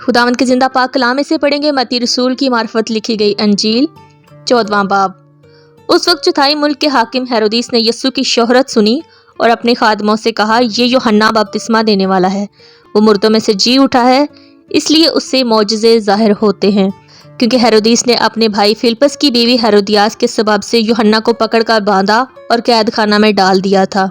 खुदावंद के जिंदा पाक कलाम में से पढ़ेंगे मत्ती रसूल की मार्फत लिखी गई अंजील 14वां बाब। उस वक्त चौथाई मुल्क के हाकिम हेरोदिस ने यीशु की शोहरत सुनी और अपने खादमों से कहा, ये यूहन्ना बपतिस्मा देने वाला है, वो मुर्दों में से जी उठा है, इसलिए उससे मौजज़े ज़ाहिर होते हैं। क्योंकि हेरोदिस ने अपने भाई फिलिप्पस की बीवी हेरोदियास के सबब से यूहन्ना को पकड़कर बांधा और कैद खाना में डाल दिया था,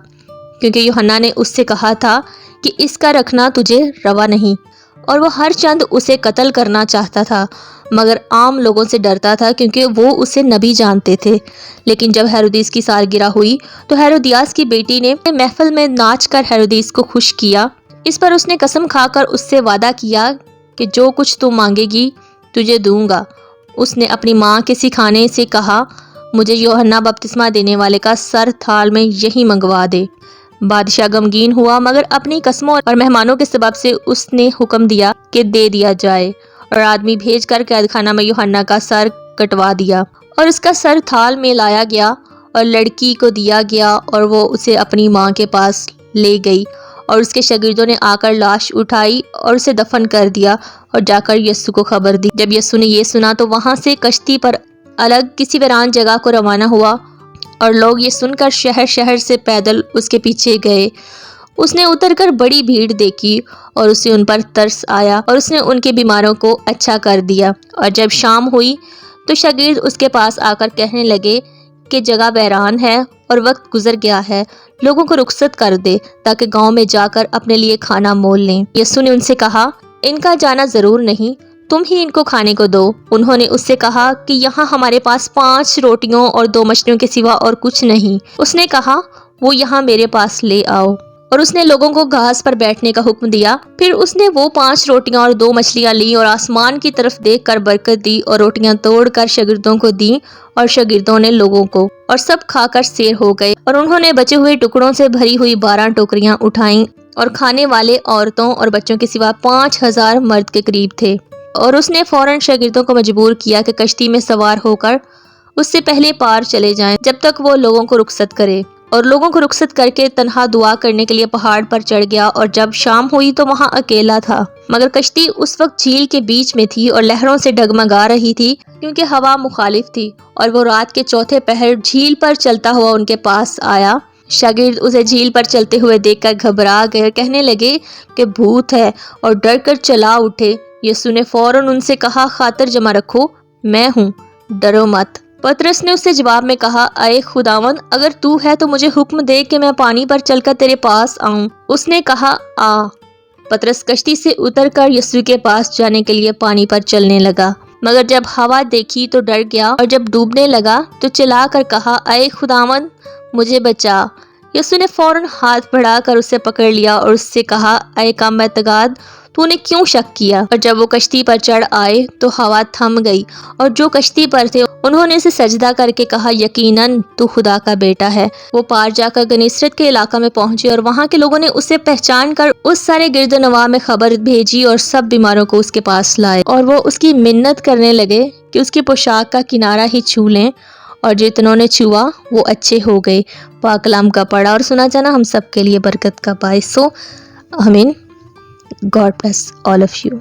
क्योंकि यूहन्ना ने उससे कहा था कि इसका रखना तुझे रवा नहीं, और वो हर चंद उसे कत्ल करना चाहता था, मगर आम लोगों से डरता था क्योंकि वो उसे नबी जानते थे। लेकिन जब हेरोदिस की सालगिरह हुई तो हेरोदियास की बेटी ने महफिल में नाच कर हेरोदिस को खुश किया। इस पर उसने कसम खाकर उससे वादा किया कि जो कुछ तू मांगेगी तुझे दूंगा। उसने अपनी माँ के सिखाने से कहा, मुझे यूहन्ना बपतिस्मा देने वाले का सर थाल में यही मंगवा दे। बादशाह गमगीन हुआ, मगर अपनी कस्मों और मेहमानों के सबब से उसने हुक्म दिया कि दे दिया जाए, और आदमी भेजकर कैदखाना में यूहन्ना का सर कटवा दिया और उसका सर थाल में लाया गया और लड़की को दिया गया, और वो उसे अपनी माँ के पास ले गई। और उसके शागिर्दों ने आकर लाश उठाई और उसे दफन कर दिया और जाकर यीशु को खबर दी। जब यीशु ने ये सुना तो वहाँ से कश्ती पर अलग किसी वीरान जगह को रवाना हुआ, और लोग ये सुनकर शहर शहर से पैदल उसके पीछे गए। उसने उतरकर बड़ी भीड़ देखी और उसे उन पर तरस आया, और उसने उनके बीमारों को अच्छा कर दिया। और जब शाम हुई तो शागिर्द उसके पास आकर कहने लगे कि जगह वैरान है और वक्त गुजर गया है, लोगों को रुखसत कर दे ताकि गांव में जाकर अपने लिए खाना मोल लें। यीशु ने उनसे कहा, इनका जाना जरूर नहीं, तुम ही इनको खाने को दो। उन्होंने उससे कहा कि यहाँ हमारे पास 5 रोटियों और 2 मछलियों के सिवा और कुछ नहीं। उसने कहा, वो यहाँ मेरे पास ले आओ। और उसने लोगों को घास पर बैठने का हुक्म दिया। फिर उसने वो 5 रोटियां और 2 मछलियां ली और आसमान की तरफ देखकर बरकत दी और रोटियां तोड़कर शागिर्दों को दी, और शागिर्दों ने लोगों को, और सब खाकर सैर हो गए। और उन्होंने बचे हुए टुकड़ों से भरी हुई 12 टोकरियां उठाईं, और खाने वाले औरतों और बच्चों के सिवा 5000 मर्द के करीब थे। और उसने फौरन शागिर्दों को मजबूर किया कि कश्ती में सवार होकर उससे पहले पार चले जाएं, जब तक वो लोगों को रुखसत करे। और लोगों को रुखसत करके तन्हा दुआ करने के लिए पहाड़ पर चढ़ गया। और जब शाम हुई तो वहाँ अकेला था, मगर कश्ती उस वक्त झील के बीच में थी और लहरों से डगमगा रही थी, क्योंकि हवा मुखालिफ थी। और वो रात के चौथे पहर झील पर चलता हुआ उनके पास आया। शागिर्द उसे झील पर चलते हुए देखकर घबरा गए, कहने लगे कि भूत है, और डर कर चला उठे। यीशु ने फौरन उनसे कहा, खातिर जमा रखो, मैं हूँ, डरो मत। पतरस ने उससे जवाब में कहा, अय खुदावंद, अगर तू है तो मुझे हुक्म दे कि मैं पानी पर चलकर तेरे पास आऊं। उसने कहा, आ। पतरस कश्ती से उतरकर यीशु के पास जाने के लिए पानी पर चलने लगा, मगर जब हवा देखी तो डर गया, और जब डूबने लगा तो चिल्लाकर कहा, अय खुदावंद, मुझे बचा। यीशु ने फौरन हाथ बढ़ाकर उसे पकड़ लिया और उससे कहा, अय कम एतगाद, तूने क्यों शक किया? और जब वो कश्ती पर चढ़ आए तो हवा थम गई, और जो कश्ती पर थे उन्होंने उसे सजदा करके कहा, यकीनन तू खुदा का बेटा है। वो पार जाकर गनीसरत के इलाका में पहुंचे, और वहां के लोगों ने उसे पहचान कर उस सारे गिरदोनवा में खबर भेजी और सब बीमारों को उसके पास लाए। और वो उसकी मिन्नत करने लगे कि उसकी पोशाक का किनारा ही छू लें, और जितनों ने छुआ वो अच्छे हो गए। पाक कलाम का पढ़ा और सुना जाना हम सब के लिए बरकत का बाइस हो। आमीन। God bless all of you.